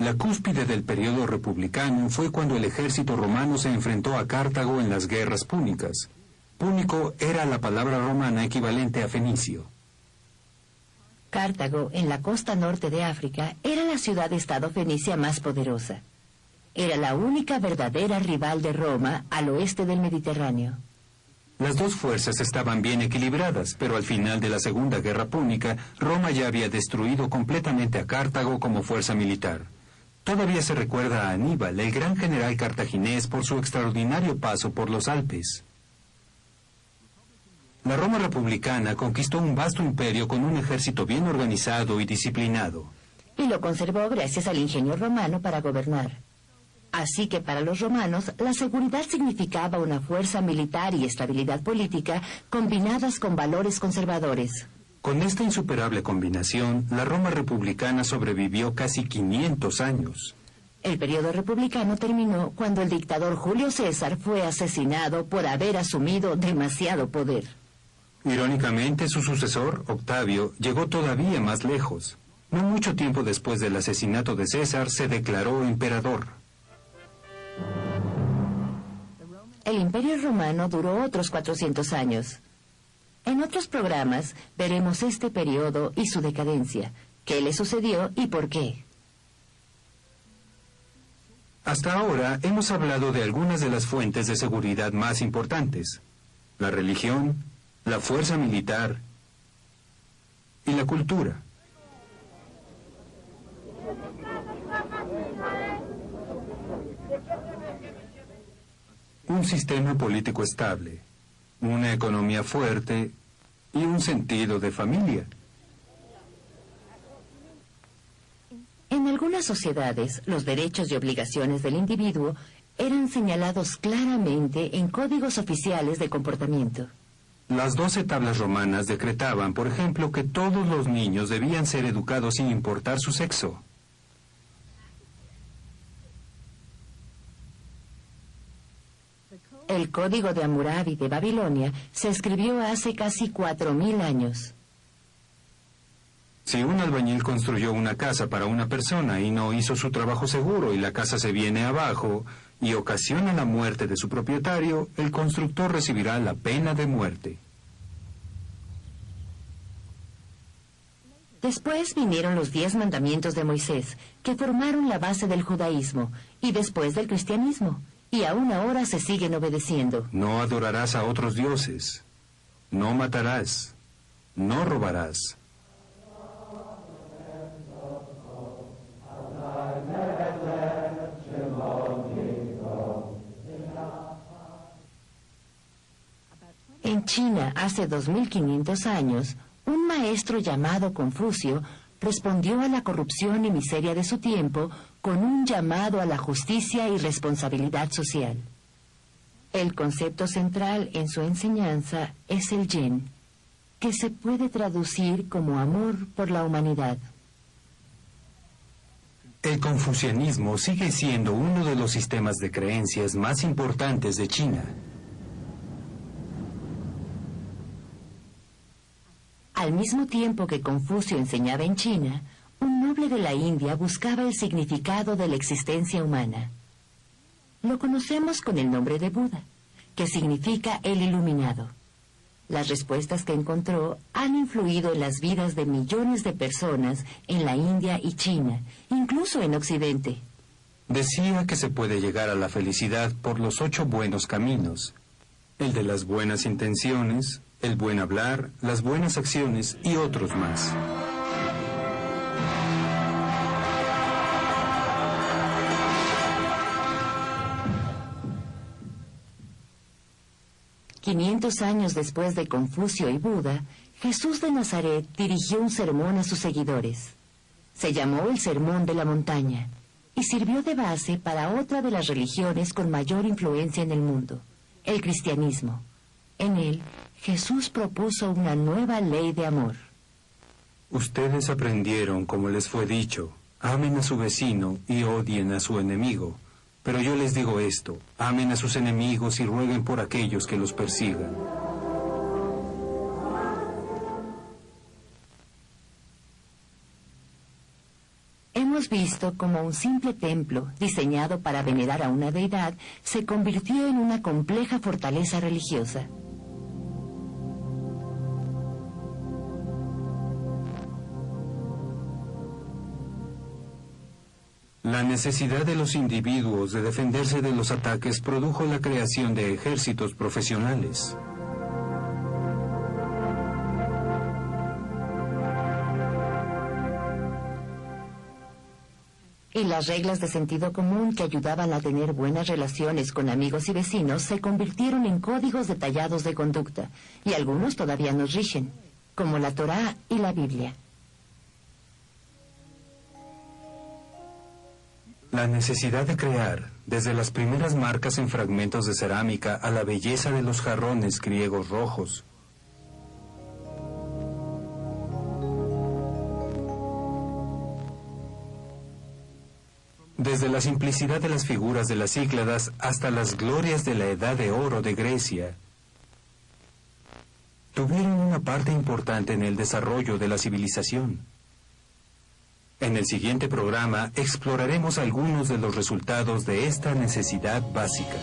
La cúspide del periodo republicano fue cuando el ejército romano se enfrentó a Cartago en las guerras púnicas. Púnico era la palabra romana equivalente a fenicio. Cartago, en la costa norte de África, era la ciudad-estado fenicia más poderosa. Era la única verdadera rival de Roma al oeste del Mediterráneo. Las dos fuerzas estaban bien equilibradas, pero al final de la Segunda Guerra Púnica, Roma ya había destruido completamente a Cartago como fuerza militar. Todavía se recuerda a Aníbal, el gran general cartaginés, por su extraordinario paso por los Alpes. La Roma republicana conquistó un vasto imperio con un ejército bien organizado y disciplinado. Y lo conservó gracias al ingenio romano para gobernar. Así que para los romanos, la seguridad significaba una fuerza militar y estabilidad política combinadas con valores conservadores. Con esta insuperable combinación, la Roma republicana sobrevivió casi 500 años. El periodo republicano terminó cuando el dictador Julio César fue asesinado por haber asumido demasiado poder. Irónicamente, su sucesor, Octavio, llegó todavía más lejos. No mucho tiempo después del asesinato de César, se declaró emperador. El Imperio Romano duró otros 400 años. En otros programas veremos este periodo y su decadencia, qué le sucedió y por qué. Hasta ahora hemos hablado de algunas de las fuentes de seguridad más importantes: la religión, la fuerza militar y la cultura. Un sistema político estable, una economía fuerte y un sentido de familia. En algunas sociedades, los derechos y obligaciones del individuo eran señalados claramente en códigos oficiales de comportamiento. Las 12 tablas romanas decretaban, por ejemplo, que todos los niños debían ser educados sin importar su sexo. El Código de Hammurabi de Babilonia se escribió hace casi 4000 años. Si un albañil construyó una casa para una persona y no hizo su trabajo seguro y la casa se viene abajo y ocasiona la muerte de su propietario, el constructor recibirá la pena de muerte. Después vinieron los 10 mandamientos de Moisés, que formaron la base del judaísmo, y después del cristianismo, y aún ahora se siguen obedeciendo. No adorarás a otros dioses, no matarás, no robarás. En China, hace 2500 años, un maestro llamado Confucio respondió a la corrupción y miseria de su tiempo con un llamado a la justicia y responsabilidad social. El concepto central en su enseñanza es el yen, que se puede traducir como amor por la humanidad. El confucianismo sigue siendo uno de los sistemas de creencias más importantes de China. Al mismo tiempo que Confucio enseñaba en China, un noble de la India buscaba el significado de la existencia humana. Lo conocemos con el nombre de Buda, que significa el iluminado. Las respuestas que encontró han influido en las vidas de millones de personas en la India y China, incluso en Occidente. Decía que se puede llegar a la felicidad por los 8 buenos caminos: el de las buenas intenciones, el buen hablar, las buenas acciones y otros más. «500 años después de Confucio y Buda, Jesús de Nazaret dirigió un sermón a sus seguidores. Se llamó el Sermón de la Montaña y sirvió de base para otra de las religiones con mayor influencia en el mundo, el cristianismo. En él, Jesús propuso una nueva ley de amor. Ustedes aprendieron, como les fue dicho, amen a su vecino y odien a su enemigo. Pero yo les digo esto: amen a sus enemigos y rueguen por aquellos que los persigan. Hemos hemos visto cómo un simple templo, diseñado para venerar a una deidad, se convirtió en una compleja fortaleza religiosa. La necesidad de los individuos de defenderse de los ataques produjo la creación de ejércitos profesionales. Y las reglas de sentido común que ayudaban a tener buenas relaciones con amigos y vecinos se convirtieron en códigos detallados de conducta, y algunos todavía nos rigen, como la Torá y la Biblia. La necesidad de crear, desde las primeras marcas en fragmentos de cerámica a la belleza de los jarrones griegos rojos. Desde la simplicidad de las figuras de las Cícladas hasta las glorias de la Edad de Oro de Grecia, tuvieron una parte importante en el desarrollo de la civilización. En el siguiente programa exploraremos algunos de los resultados de esta necesidad básica.